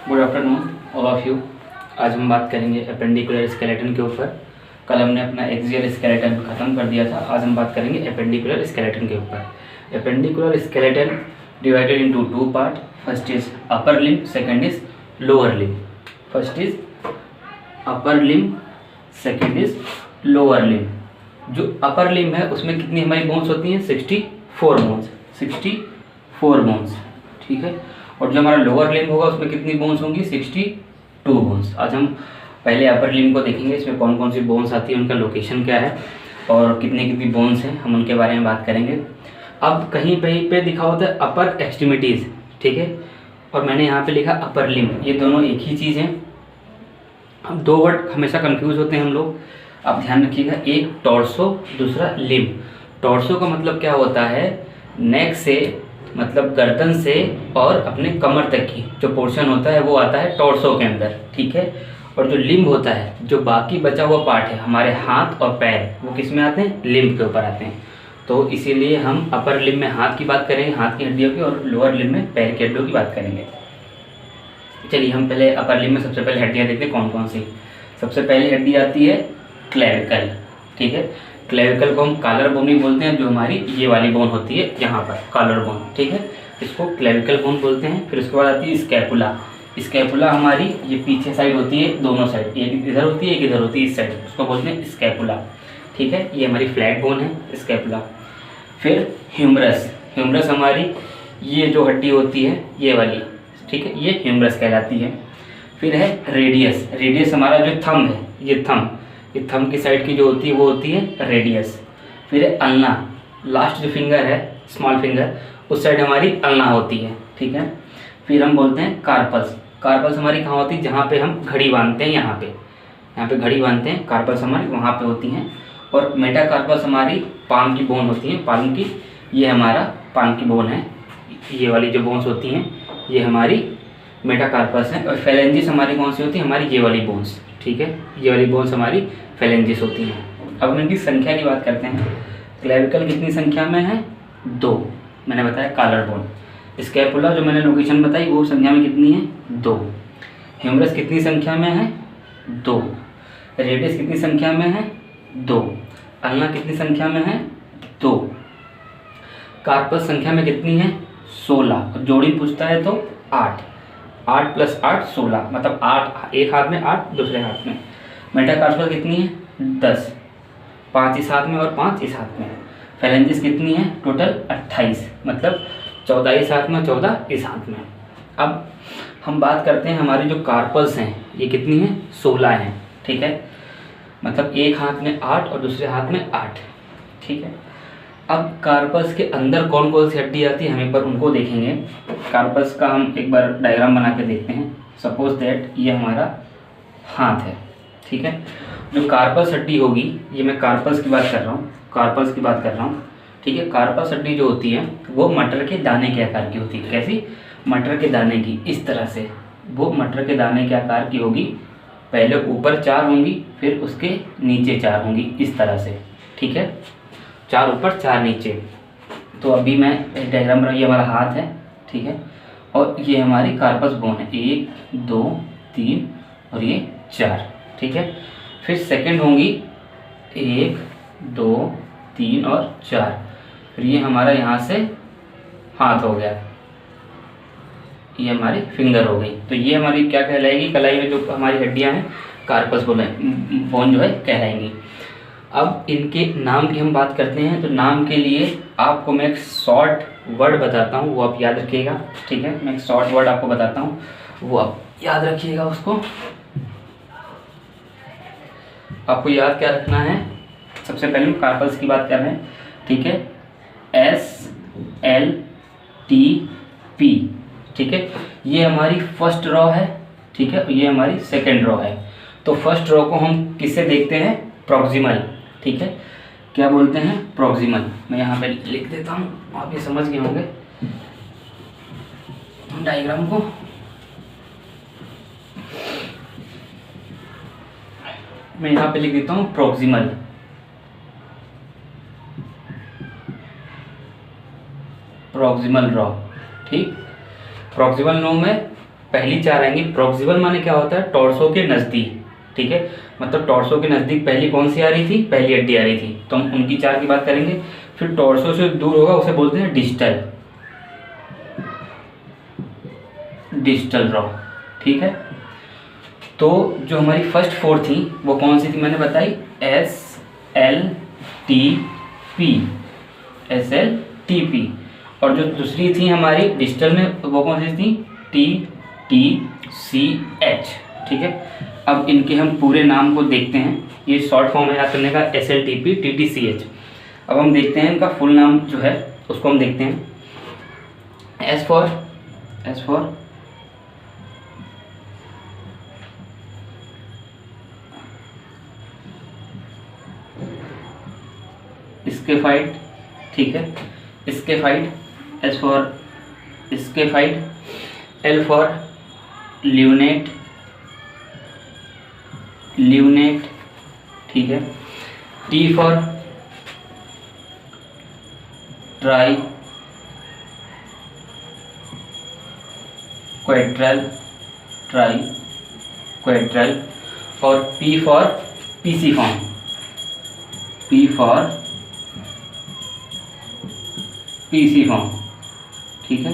Good afternoon all of you. आज हम बात करेंगे एपेंडिकुलर स्केलेटन के ऊपर। कल हमने अपना एक्सियल स्केलेटन ख़त्म कर दिया था। आज हम बात करेंगे एपेंडिकुलर स्केलेटन के ऊपर। Appendicular skeleton divided into two part. First is upper limb, second is lower limb. First is upper limb, second is lower limb. जो अपर लिम्ब है उसमें कितनी हमारी बोन्स होती हैं? 64 बोन्स, 64 बोन्स, ठीक है। और जो हमारा लोअर लिम्ब होगा उसमें कितनी बोन्स होंगी? 62 बोन्स। आज हम पहले अपर लिम्ब को देखेंगे, इसमें कौन कौन सी बोन्स आती है, उनका लोकेशन क्या है और कितनी कितनी बोन्स हैं, हम उनके बारे में बात करेंगे। अब कहीं पे लिखा होता है अपर एक्सट्रीमिटीज़, ठीक है, और मैंने यहाँ पे लिखा अपर लिम्ब। ये दोनों एक ही चीज़ हैं। अब दो वर्ड हमेशा कंफ्यूज होते हैं हम लोग, आप ध्यान रखिएगा। एक टॉर्सो, दूसरा लिम्ब। टॉर्सो का मतलब क्या होता है? नेक से, मतलब गर्दन से और अपने कमर तक की जो पोर्शन होता है वो आता है टॉर्सो के अंदर, ठीक है। और जो लिम्ब होता है, जो बाकी बचा हुआ पार्ट है, हमारे हाथ और पैर, वो किस में आते हैं? लिम्ब के ऊपर आते हैं। तो इसीलिए हम अपर लिम्ब में हाथ की बात करेंगे, हाथ की हड्डियों की, और लोअर लिम्ब में पैर की हड्डियों की बात करेंगे। चलिए हम पहले अपर लिम्ब में सबसे पहले हड्डियाँ देखते हैं कौन कौन सी। सबसे पहली हड्डी आती है क्लेविकल, ठीक है। क्लेविकल को हम कॉलर बोन भी बोलते हैं, जो हमारी ये वाली बोन होती है यहाँ पर, कॉलर बोन, ठीक है, इसको क्लेविकल बोन बोलते हैं। फिर उसके बाद आती है स्कैपुला। स्कैपुला हमारी ये पीछे साइड होती है, दोनों साइड, एक इधर होती है एक इधर होती है, इस साइड, उसको बोलते हैं स्कैपुला, ठीक है। ये हमारी फ्लैट बोन है स्कैपुला। फिर ह्यूमरस। ह्यूमरस हमारी ये जो हड्डी होती है ये वाली, ठीक है, ये ह्यूमरस कहलाती है। फिर है रेडियस। रेडियस हमारा जो थंब है, ये थंब की साइड की जो होती है वो होती है रेडियस। फिर है अल्ना। लास्ट जो फिंगर है, स्मॉल फिंगर, उस साइड हमारी अल्ना होती है, ठीक है। फिर हम बोलते हैं कार्पस। कार्पस हमारी कहाँ होती है? जहाँ पे हम घड़ी बांधते हैं, यहाँ पे घड़ी बांधते हैं, कार्पस हमारी वहाँ पे होती हैं। और मेटाकार्पस हमारी पाम की बोन होती है, पाम की, ये हमारा पाम की बोन है। ये वाली जो बोन्स होती हैं ये हमारी मेटाकार्पस है। और फेलेंजिस हमारी कौन सी होती है? हमारी ये वाली बोन्स, ठीक है, ये वाली बोन्स हमारी फेलेंजिस होती हैं। अब हम इनकी संख्या की बात करते हैं। क्लेविकल कितनी संख्या में है? 2, मैंने बताया कॉलर बोन। स्कैपुला जो मैंने लोकेशन बताई वो संख्या में कितनी है? 2। ह्यूमरस कितनी संख्या में है? 2। रेडियस कितनी संख्या में है? 2। अल्ना कितनी संख्या में है? 2। कार्पस संख्या में कितनी है? 16। और जोड़ी पूछता है तो 8। 8 + 8 16, मतलब 8, एक हाथ में 8, दूसरे हाथ में। मेटाकार्पस कितनी है? 10। 5 इस हाथ में और 5 इस हाथ में। फेलेंजिस कितनी है? टोटल 28, मतलब 14 इस हाथ में, 14 इस हाथ में। अब हम बात करते हैं हमारी जो कार्पल्स हैं, ये कितनी है? 16 हैं, ठीक है, मतलब एक हाथ में 8 और दूसरे हाथ में 8, ठीक है। अब कार्पस के अंदर कौन कौन सी हड्डी आती है हम एक बार उनको देखेंगे। कार्पस का हम एक बार डायग्राम बना के देखते हैं। सपोज दैट ये हमारा हाथ है, ठीक है। जो कार्पस हड्डी होगी, ये मैं कार्पस की बात कर रहा हूँ, कार्पस की बात कर रहा हूँ, ठीक है। कार्पस हड्डी जो होती है वो मटर के दाने के आकार की होती है। कैसी? मटर के दाने की, इस तरह से वो मटर के दाने के आकार की होगी। पहले ऊपर 4 होंगी, फिर उसके नीचे 4 होंगी, इस तरह से, ठीक है, 4 ऊपर 4 नीचे। तो अभी मैं एक डायग्राम बना, ये हमारा हाथ है, ठीक है, और ये हमारी कार्पस बोन है, 1 2 3 और ये 4, ठीक है। फिर सेकंड होंगी 1 2 3 और 4। फिर ये हमारा यहाँ से हाथ हो गया, ये हमारी फिंगर हो गई। तो ये हमारी क्या कहलाएगी? कलाई में जो हमारी हड्डियाँ हैं कार्पस बोन जो है कहलाएंगी। अब इनके नाम की हम बात करते हैं। तो नाम के लिए आपको मैं एक शॉर्ट वर्ड बताता हूँ, वो आप याद रखिएगा, ठीक है। मैं एक शॉर्ट वर्ड आपको बताता हूँ, वो आप याद रखिएगा उसको। आपको याद क्या रखना है? सबसे पहले हम कार्पल्स की बात कर रहे हैं, ठीक है, SLTP, ठीक है। ये हमारी फर्स्ट रॉ है, ठीक है, ये हमारी सेकेंड रॉ है। तो फर्स्ट रॉ को हम किससे देखते हैं? प्रॉक्सिमल, ठीक है। क्या बोलते हैं? प्रॉक्सिमल। मैं यहाँ पे लिख देता हूँ, आप ये समझ गए होंगे डायग्राम को। मैं यहाँ पे लिख देता हूँ प्रॉक्सिमल, प्रॉक्सिमल रॉ, ठीक। प्रॉक्सिमल नो में पहली 4 आएंगी। प्रॉक्सिमल माने क्या होता है, टॉर्सो के नज़दीक, ठीक है, मतलब टॉर्सो के नज़दीक पहली कौन सी आ रही थी, पहली हड्डी आ रही थी, तो हम उनकी 4 की बात करेंगे। फिर टॉर्सो से दूर होगा उसे बोलते हैं डिस्टल, डिस्टल रॉ, ठीक है। तो जो हमारी फर्स्ट 4 थी वो कौन सी थी मैंने बताई, SLTP, SLTP। और जो दूसरी थी हमारी डिस्टल में वो कौन सी थी, TTCH, ठीक है। अब इनके हम पूरे नाम को देखते हैं, ये शॉर्ट फॉर्म है याद करने का, SLTP TTCH। अब हम देखते हैं इनका फुल नाम जो है उसको हम देखते हैं। S फॉर स्केफाइड, ठीक है, scaphoid, S for scaphoid, L for lunate, ठीक है, T फॉर ट्राई क्वेट्रल, और P फॉर पीसीफॉर्म, ठीक है,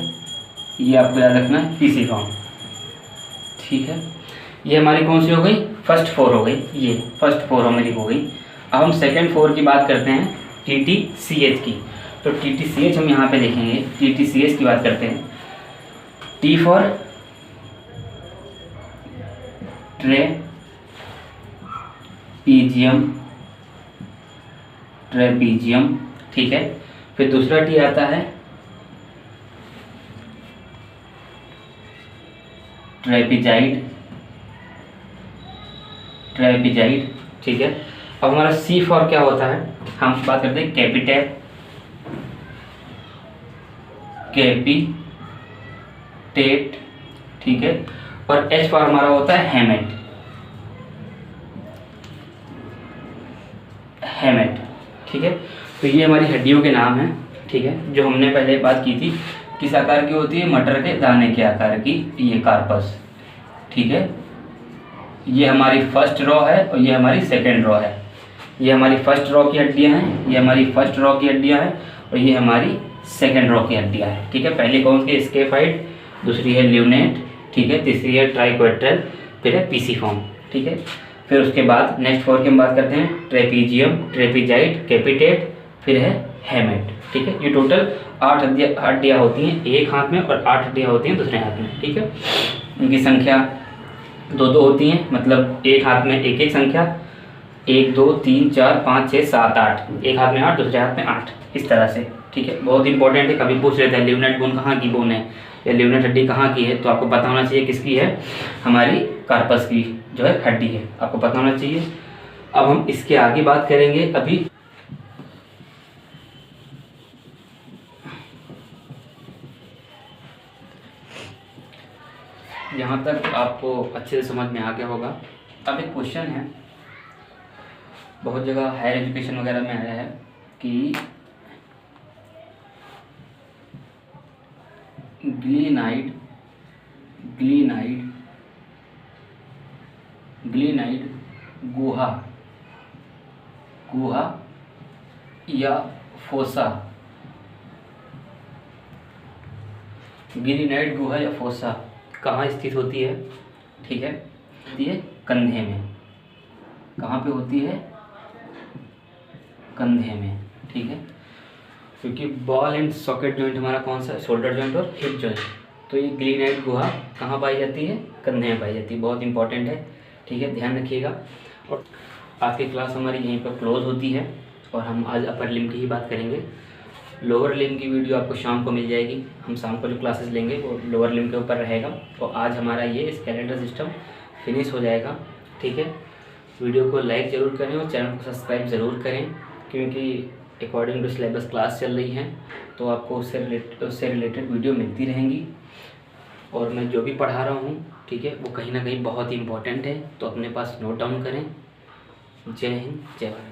ये आपको याद रखना है, पीसीफॉर्म, ठीक है। ये हमारी कौन सी हो गई, फर्स्ट 4 हो गई, ये फर्स्ट 4 हमारी हो गई। अब हम सेकंड 4 की बात करते हैं, TTCH की। तो TTCH हम यहाँ पे देखेंगे, TTCH की बात करते हैं। T फॉर ट्रेपीजियम, ठीक है। फिर दूसरा T आता है ट्रेपीजाइड, ठीक है। अब हमारा C फॉर क्या होता है, हम बात करते हैं कैपिटेट, ठीक है। और H फॉर हमारा होता है हेमेट, ठीक है। तो ये हमारी हड्डियों के नाम हैं, ठीक है, जो हमने पहले बात की थी। किस आकार की होती है, मटर के दाने के आकार की, ये कार्पस, ठीक है। ये हमारी फर्स्ट रॉ है और ये हमारी सेकंड रॉ है। ये हमारी फर्स्ट रॉ की हड्डियां हैं, ये हमारी फर्स्ट रॉ की हड्डियां हैं, और ये हमारी सेकंड रॉ की हड्डियां हैं, ठीक है। पहली कौन सी, स्केफाइड, दूसरी है ल्यूनेट, ठीक है, तीसरी है ट्राइक्वेट्रल, फिर है पीसीफॉर्म, ठीक है। फिर उसके बाद नेक्स्ट 4 की हम बात करते हैं, ट्रेपीजियम, ट्रेपीजाइड, कैपिटेट, फिर है हेमेट, ठीक है। ये टोटल 8 हड्डियाँ होती हैं एक हाथ में और 8 हड्डियाँ होती हैं दूसरे हाथ में, ठीक है। इनकी संख्या 2-2 होती हैं, मतलब एक हाथ में एक एक संख्या, 1 2 3 4 5 6 7 8, एक हाथ में 8, दूसरे हाथ में 8, इस तरह से, ठीक है। बहुत इंपॉर्टेंट है, कभी पूछ लेते हैं ल्यूनेट बोन कहाँ की बोन है या ल्यूनेट हड्डी कहाँ की है, तो आपको पता होना चाहिए किसकी है, हमारी कार्पस की जो है हड्डी है, आपको पता होना चाहिए। अब हम इसके आगे बात करेंगे। अभी यहाँ तक आपको अच्छे से समझ में आ गया होगा। अब एक क्वेश्चन है, बहुत जगह हायर एजुकेशन वगैरह में आया है कि ग्लीनाइड गुहा या फोसा, ग्लीनाइड गुहा या फोसा कहाँ स्थित होती है, ठीक है। ये कंधे में, कहाँ पे होती है, कंधे में, ठीक है। क्योंकि बॉल एंड सॉकेट जॉइंट हमारा कौन सा है, शोल्डर जॉइंट और हिप जॉइंट, तो ये ग्लीनाइड गुहा कहाँ पाई जाती है, कंधे में पाई जाती है, बहुत इंपॉर्टेंट है, ठीक है, ध्यान रखिएगा। और आज की क्लास हमारी यहीं पर क्लोज होती है और हम आज अपर लिम्ब की ही बात करेंगे। लोअर लिम्ब की वीडियो आपको शाम को मिल जाएगी, हम शाम को जो क्लासेस लेंगे वो लोअर लिम्ब के ऊपर रहेगा। और आज हमारा ये स्केलेटल सिस्टम फिनिश हो जाएगा, ठीक है। वीडियो को लाइक ज़रूर करें और चैनल को सब्सक्राइब ज़रूर करें, क्योंकि अकॉर्डिंग टू सिलेबस क्लास चल रही है, तो आपको उससे रिलेटेड वीडियो मिलती रहेंगी। और मैं जो भी पढ़ा रहा हूँ, ठीक है, वो कहीं ना कहीं बहुत ही इंपॉर्टेंट है, तो अपने पास नोट डाउन करें। जय हिंद, जय भारत।